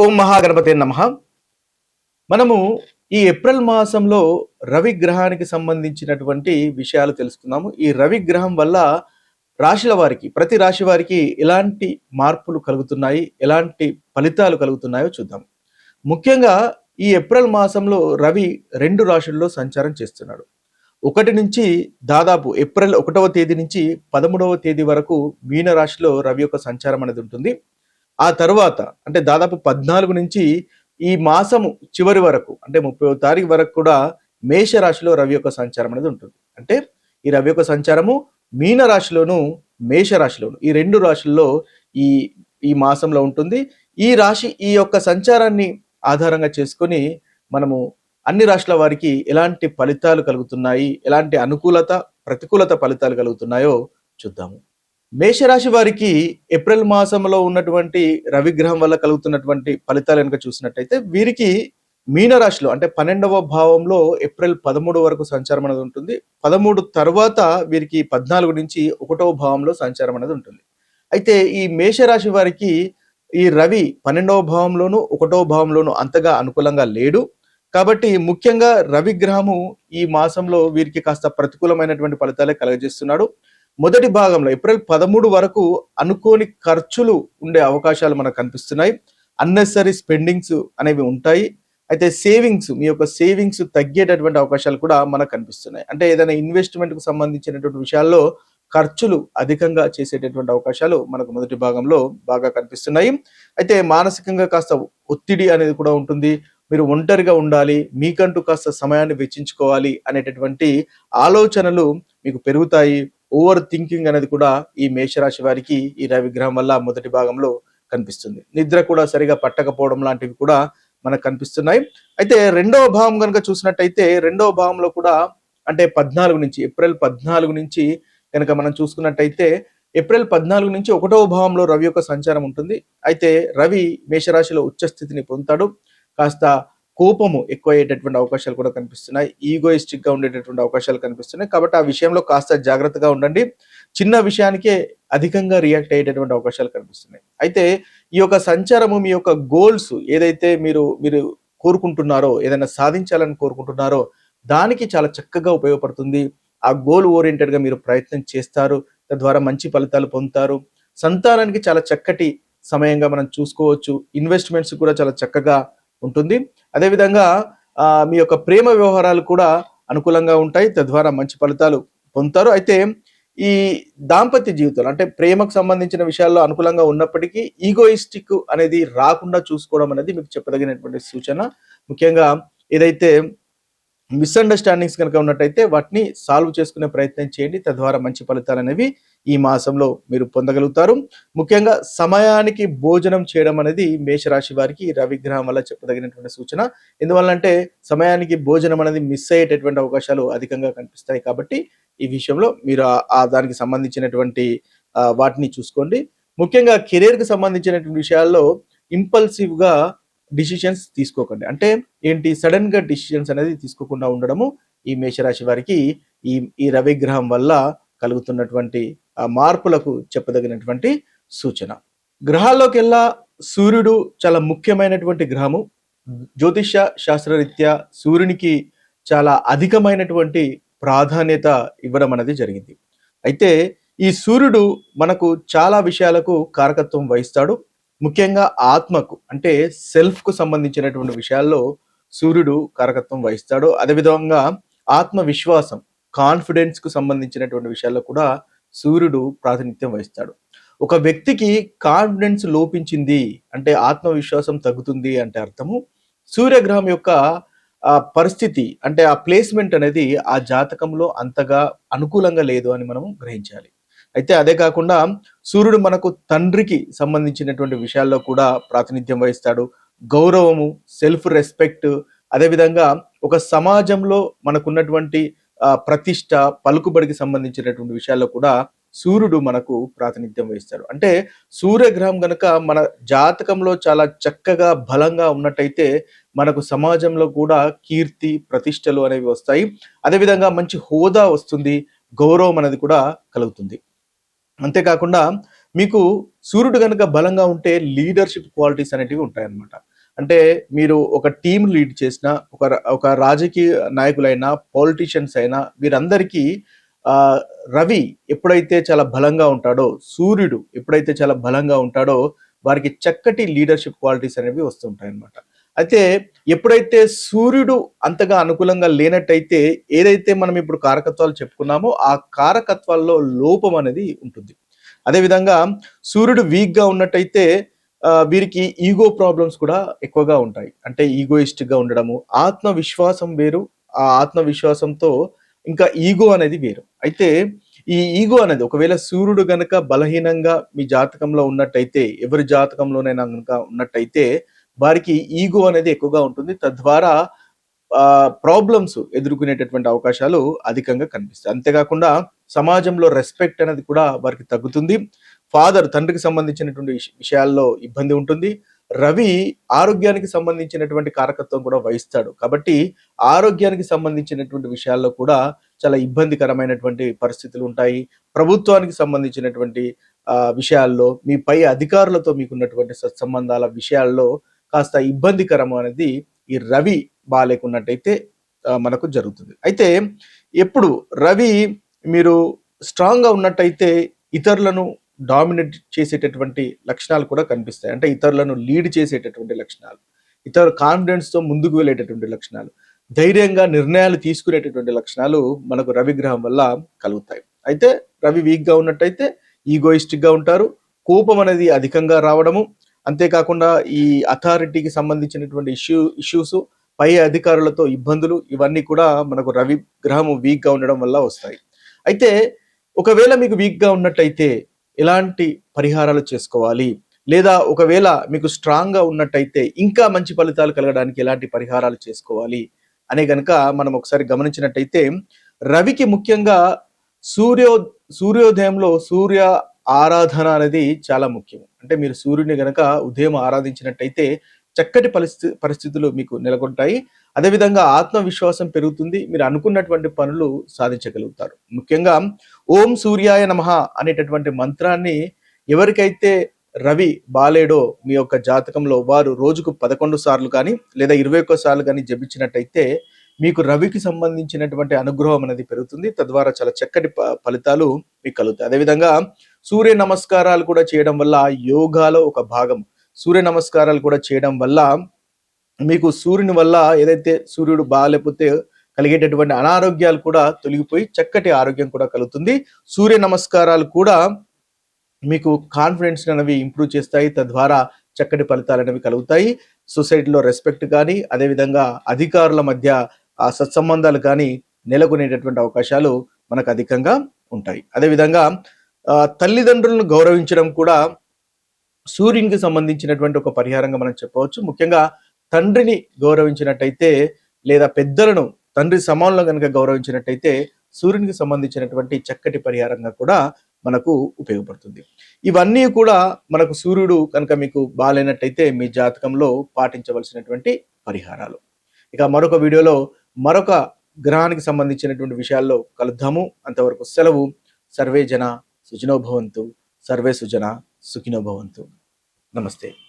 ఓం మహాగణపతే నమః. మనము ఈ ఏప్రిల్ మాసంలో రవి గ్రహానికి సంబంధించినటువంటి విషయాలు తెలుసుకున్నాము. ఈ రవి గ్రహం వల్ల రాశుల వారికి, ప్రతి రాశి వారికి ఎలాంటి మార్పులు కలుగుతున్నాయి, ఎలాంటి ఫలితాలు కలుగుతున్నాయో చూద్దాం. ముఖ్యంగా ఈ ఏప్రిల్ మాసంలో రవి 2 రాశుల్లో సంచారం చేస్తున్నాడు. 1 నుంచి దాదాపు ఏప్రిల్ 1వ తేదీ నుంచి 13వ తేదీ వరకు మీన రాశిలో రవి యొక్క సంచారం అనేది ఉంటుంది. ఆ తరువాత అంటే దాదాపు 14 నుంచి ఈ మాసము చివరి వరకు అంటే 30వ తారీఖు వరకు కూడా మేష రాశిలో రవి యొక్క సంచారం అనేది ఉంటుంది. అంటే ఈ రవి యొక్క సంచారము మీన రాశిలోను మేష రాశిలోను ఈ 2 రాశుల్లో ఈ ఈ మాసంలో ఉంటుంది. ఈ రాశి ఈ యొక్క సంచారాన్ని ఆధారంగా చేసుకొని మనము అన్ని రాశుల వారికి ఎలాంటి ఫలితాలు కలుగుతున్నాయి, ఎలాంటి అనుకూలత ప్రతికూలత ఫలితాలు కలుగుతున్నాయో చూద్దాము. మేషరాశి వారికి ఏప్రిల్ మాసంలో ఉన్నటువంటి రవిగ్రహం వల్ల కలుగుతున్నటువంటి ఫలితాలు కనుక చూసినట్టయితే వీరికి మీనరాశిలో అంటే 12వ భావంలో ఏప్రిల్ 13 వరకు సంచారం అనేది ఉంటుంది. 13 తర్వాత వీరికి 14 నుంచి 1వ భావంలో సంచారం అనేది ఉంటుంది. అయితే ఈ మేషరాశి వారికి ఈ రవి 12వ భావంలోను 1వ భావంలోను అంతగా అనుకూలంగా లేడు. కాబట్టి ముఖ్యంగా రవి గ్రహము ఈ మాసంలో వీరికి కాస్త ప్రతికూలమైనటువంటి ఫలితాలే కలుగజేస్తున్నాడు. మొదటి భాగంలో ఏప్రిల్ 13 వరకు అనుకోని ఖర్చులు ఉండే అవకాశాలు మనకు కనిపిస్తున్నాయి. అన్నెసరీ స్పెండింగ్స్ అనేవి ఉంటాయి. అయితే మీ యొక్క సేవింగ్స్ తగ్గేటటువంటి అవకాశాలు కూడా మనకు కనిపిస్తున్నాయి. అంటే ఏదైనా ఇన్వెస్ట్మెంట్ కు సంబంధించినటువంటి విషయాల్లో ఖర్చులు అధికంగా చేసేటటువంటి అవకాశాలు మనకు మొదటి భాగంలో బాగా కనిపిస్తున్నాయి. అయితే మానసికంగా కాస్త ఒత్తిడి అనేది కూడా ఉంటుంది. మీరు ఒంటరిగా ఉండాలి, మీకంటూ కాస్త సమయాన్ని వెచ్చించుకోవాలి అనేటటువంటి ఆలోచనలు మీకు పెరుగుతాయి. ఓవర్ థింకింగ్ అనేది కూడా ఈ మేషరాశి వారికి ఈ రవిగ్రహం వల్ల మొదటి భాగంలో కనిపిస్తుంది. నిద్ర కూడా సరిగా పట్టకపోవడం లాంటివి కూడా మనకు కనిపిస్తున్నాయి. అయితే 2వ భావం కనుక చూసినట్టయితే 2వ భావంలో కూడా అంటే 14 నుంచి ఏప్రిల్ 14 నుంచి కనుక మనం చూసుకున్నట్టయితే ఏప్రిల్ 14 నుంచి 1వ భావంలో రవి యొక్క సంచారం ఉంటుంది. అయితే రవి మేషరాశిలో ఉచ్చ స్థితిని పొందుతాడు. కాస్త కోపము ఎక్కువయ్యేటటువంటి అవకాశాలు కూడా కనిపిస్తున్నాయి. ఈగోయిస్టిక్ గా ఉండేటటువంటి అవకాశాలు కనిపిస్తున్నాయి. కాబట్టి ఆ విషయంలో కాస్త జాగ్రత్తగా ఉండండి. చిన్న విషయానికే అధికంగా రియాక్ట్ అయ్యేటటువంటి అవకాశాలు కనిపిస్తున్నాయి. అయితే ఈ యొక్క సంచారము మీ యొక్క గోల్స్ ఏదైతే మీరు కోరుకుంటున్నారో, ఏదైనా సాధించాలని కోరుకుంటున్నారో దానికి చాలా చక్కగా ఉపయోగపడుతుంది. ఆ గోల్ ఓరియంటెడ్ గా మీరు ప్రయత్నం చేస్తారు. తద్వారా మంచి ఫలితాలు పొందుతారు. సంతానానికి చాలా చక్కటి సమయంగా మనం చూసుకోవచ్చు. ఇన్వెస్ట్మెంట్స్ కూడా చాలా చక్కగా ఉంటుంది. అదేవిధంగా మీ యొక్క ప్రేమ వ్యవహారాలు కూడా అనుకూలంగా ఉంటాయి. తద్వారా మంచి ఫలితాలు పొందుతారు. అయితే ఈ దాంపత్య జీవితాలు అంటే ప్రేమకు సంబంధించిన విషయాల్లో అనుకూలంగా ఉన్నప్పటికీ ఈగోయిస్టిక్ అనేది రాకుండా చూసుకోవడం అనేది మీకు చెప్పదగినటువంటి సూచన. ముఖ్యంగా ఏదైతే మిస్అండర్స్టాండింగ్స్ కనుక ఉన్నట్టయితే వాటిని సాల్వ్ చేసుకునే ప్రయత్నం చేయండి. తద్వారా మంచి ఫలితాలు అనేవి ఈ మాసంలో మీరు పొందగలుగుతారు. ముఖ్యంగా సమయానికి భోజనం చేయడం అనేది మేషరాశి వారికి రవిగ్రహం వల్ల చెప్పదగినటువంటి సూచన. ఎందువల్లంటే సమయానికి భోజనం అనేది మిస్ అయ్యేటటువంటి అవకాశాలు అధికంగా కనిపిస్తాయి. కాబట్టి ఈ విషయంలో మీరు దానికి సంబంధించినటువంటి వాటిని చూసుకోండి. ముఖ్యంగా కెరీర్ కి సంబంధించినటువంటి విషయాల్లో ఇంపల్సివ్ గా డిసిషన్స్ తీసుకోకండి. అంటే ఏంటి, సడన్ గా డిసిషన్స్ అనేది తీసుకోకుండా ఉండడము ఈ మేషరాశి వారికి ఈ రవిగ్రహం వల్ల కలుగుతున్నటువంటి మార్పులకు చెప్పదగినటువంటి సూచన. గ్రహాల్లోకెల్లా సూర్యుడు చాలా ముఖ్యమైనటువంటి గ్రహము. జ్యోతిష శాస్త్రరీత్యా సూర్యునికి చాలా అధికమైనటువంటి ప్రాధాన్యత ఇవ్వడం అనేది జరిగింది. అయితే ఈ సూర్యుడు మనకు చాలా విషయాలకు కారకత్వం వహిస్తాడు. ముఖ్యంగా ఆత్మకు అంటే సెల్ఫ్ కు సంబంధించినటువంటి విషయాల్లో సూర్యుడు కారకత్వం వహిస్తాడు. అదేవిధంగా ఆత్మవిశ్వాసం, కాన్ఫిడెన్స్ కు సంబంధించినటువంటి విషయాల్లో కూడా సూర్యుడు ప్రాతినిధ్యం వహిస్తాడు. ఒక వ్యక్తికి కాన్ఫిడెన్స్ లోపించింది అంటే ఆత్మవిశ్వాసం తగ్గుతుంది అంటే అర్థము సూర్యగ్రహం యొక్క పరిస్థితి అంటే ఆ ప్లేస్మెంట్ అనేది ఆ జాతకంలో అంతగా అనుకూలంగా లేదు అని మనం గ్రహించాలి. అయితే అదే కాకుండా సూర్యుడు మనకు తండ్రికి సంబంధించినటువంటి విషయాల్లో కూడా ప్రాతినిధ్యం వహిస్తాడు. గౌరవము, సెల్ఫ్ రెస్పెక్ట్, అదేవిధంగా ఒక సమాజంలో మనకున్నటువంటి ప్రతిష్ట, పలుకుబడికి సంబంధించినటువంటి విషయాల్లో కూడా సూర్యుడు మనకు ప్రాతినిధ్యం వహిస్తాడు. అంటే సూర్యగ్రహం గనక మన జాతకంలో చాలా చక్కగా బలంగా ఉన్నట్టయితే మనకు సమాజంలో కూడా కీర్తి, ప్రతిష్టలు అనేవి వస్తాయి. అదేవిధంగా మంచి హోదా వస్తుంది, గౌరవం అనేది కూడా కలుగుతుంది. అంతేకాకుండా మీకు సూర్యుడు కనుక బలంగా ఉంటే లీడర్షిప్ క్వాలిటీస్ అనేటివి ఉంటాయన్నమాట. అంటే మీరు ఒక టీం లీడ్ చేసిన ఒక రాజకీయ నాయకులైనా పొలిటీషియన్స్ అయినా వీరందరికీ ఆ రవి ఎప్పుడైతే చాలా బలంగా ఉంటాడో, సూర్యుడు ఎప్పుడైతే చాలా బలంగా ఉంటాడో వారికి చక్కటి లీడర్షిప్ క్వాలిటీస్ అనేవి వస్తుంటాయి అన్నమాట. అయితే ఎప్పుడైతే సూర్యుడు అంతగా అనుకూలంగా లేనట్టయితే ఏదైతే మనం ఇప్పుడు కారకత్వాలు చెప్పుకున్నామో ఆ కారకత్వాల్లో లోపం అనేది ఉంటుంది. అదేవిధంగా సూర్యుడు వీక్ గా ఉన్నట్టయితే వీరికి ఈగో ప్రాబ్లమ్స్ కూడా ఎక్కువగా ఉంటాయి. అంటే ఈగోయిస్టిక్ గా ఉండడము, ఆత్మవిశ్వాసం వేరు, ఆ ఆత్మవిశ్వాసంతో ఇంకా ఈగో అనేది వేరు. అయితే ఈ ఈగో అనేది ఒకవేళ సూర్యుడు గనక బలహీనంగా మీ జాతకంలో ఉన్నట్టయితే, ఎవరి జాతకంలోనైనా గనక ఉన్నట్టయితే వారికి ఈగో అనేది ఎక్కువగా ఉంటుంది. తద్వారా ప్రాబ్లమ్స్ ఎదుర్కొనేటటువంటి అవకాశాలు అధికంగా కనిపిస్తాయి. అంతేకాకుండా సమాజంలో రెస్పెక్ట్ అనేది కూడా వారికి తగ్గుతుంది. తండ్రికి సంబంధించినటువంటి విషయాల్లో ఇబ్బంది ఉంటుంది. రవి ఆరోగ్యానికి సంబంధించినటువంటి కారకత్వం కూడా వహిస్తాడు. కాబట్టి ఆరోగ్యానికి సంబంధించినటువంటి విషయాల్లో కూడా చాలా ఇబ్బందికరమైనటువంటి పరిస్థితులు ఉంటాయి. ప్రభుత్వానికి సంబంధించినటువంటి విషయాల్లో, మీ పై అధికారులతో మీకున్నటువంటి సత్సంబంధాల విషయాల్లో కాస్త ఇబ్బందికరం అనేది ఈ రవి బాగాలేకున్నట్టయితే మనకు జరుగుతుంది. అయితే ఎప్పుడు రవి మీరు స్ట్రాంగ్ గా ఉన్నట్టయితే ఇతరులను డామినేట్ చేసేటటువంటి లక్షణాలు కూడా కనిపిస్తాయి. అంటే ఇతరులను లీడ్ చేసేటటువంటి లక్షణాలు, ఇతర కాన్ఫిడెన్స్ తో ముందుకు వెళ్ళేటటువంటి లక్షణాలు, ధైర్యంగా నిర్ణయాలు తీసుకునేటటువంటి లక్షణాలు మనకు రవి గ్రహం వల్ల కలుగుతాయి. అయితే రవి వీక్ గా ఉన్నట్టయితే ఈగోయిస్టిక్ గా ఉంటారు, కోపం అనేది అధికంగా రావడము, అంతేకాకుండా ఈ అథారిటీకి సంబంధించినటువంటి ఇష్యూస్, పై అధికారులతో ఇబ్బందులు, ఇవన్నీ కూడా మనకు రవి గ్రహము వీక్ గా ఉండడం వల్ల వస్తాయి. అయితే ఒకవేళ మీకు వీక్ గా ఉన్నట్టయితే ఎలాంటి పరిహారాలు చేసుకోవాలి, లేదా ఒకవేళ మీకు స్ట్రాంగ్ గా ఉన్నట్టయితే ఇంకా మంచి ఫలితాలు కలగడానికి ఎలాంటి పరిహారాలు చేసుకోవాలి అనే గనక మనం ఒకసారి గమనించినట్టయితే, రవికి ముఖ్యంగా సూర్యోదయంలో సూర్య ఆరాధన అనేది చాలా ముఖ్యం. అంటే మీరు సూర్యుని గనక ఉదయం ఆరాధించినట్టయితే చక్కటి పరిస్థితులు మీకు నెలకొంటాయి. అదేవిధంగా ఆత్మవిశ్వాసం పెరుగుతుంది, మీరు అనుకున్నటువంటి పనులు సాధించగలుగుతారు. ముఖ్యంగా ఓం సూర్యాయ నమః అనేటటువంటి మంత్రాన్ని ఎవరికైతే రవి బాలేడో మీ యొక్క జాతకంలో వారు రోజుకు 11 సార్లు కానీ లేదా 21 సార్లు కానీ జపించినట్టయితే మీకు రవికి సంబంధించినటువంటి అనుగ్రహం అనేది పెరుగుతుంది. తద్వారా చాలా చక్కటి ఫలితాలు మీకు కలుగుతాయి. అదేవిధంగా సూర్య నమస్కారాలు కూడా చేయడం వల్ల యోగాలో ఒక భాగం. సూర్య నమస్కారాలు కూడా చేయడం వల్ల మీకు సూర్యుని వల్ల ఏదైతే సూర్యుడు బాగాలేకపోతే కలిగేటటువంటి అనారోగ్యాలు కూడా తొలగిపోయి చక్కటి ఆరోగ్యం కూడా కలుగుతుంది. సూర్య నమస్కారాలు కూడా మీకు కాన్ఫిడెన్స్ అనేవి ఇంప్రూవ్ చేస్తాయి. తద్వారా చక్కటి ఫలితాలు అనేవి కలుగుతాయి. సొసైటీలో రెస్పెక్ట్ కానీ, అదేవిధంగా అధికారుల మధ్య ఆ సత్సంబంధాలు కానీ నెలకొనేటటువంటి అవకాశాలు మనకు అధికంగా ఉంటాయి. అదేవిధంగా తల్లిదండ్రులను గౌరవించడం కూడా సూర్యునికి సంబంధించినటువంటి ఒక పరిహారంగా మనం చెప్పవచ్చు. ముఖ్యంగా తండ్రిని గౌరవించినట్టయితే లేదా పెద్దలను తండ్రి సమానంలో కనుక గౌరవించినట్టయితే సూర్యునికి సంబంధించినటువంటి చక్కటి పరిహారంగా కూడా మనకు ఉపయోగపడుతుంది. ఇవన్నీ కూడా మనకు సూర్యుడు కనుక మీకు బాగాలేనట్టయితే మీ జాతకంలో పాటించవలసినటువంటి పరిహారాలు. ఇక మరొక వీడియోలో మరొక గ్రహానికి సంబంధించినటువంటి విషయాల్లో కలుద్దాము. అంతవరకు సెలవు. సర్వే జన సుఖినో భవంతు, సర్వే సుజన సుఖినో భవంతు. నమస్తే.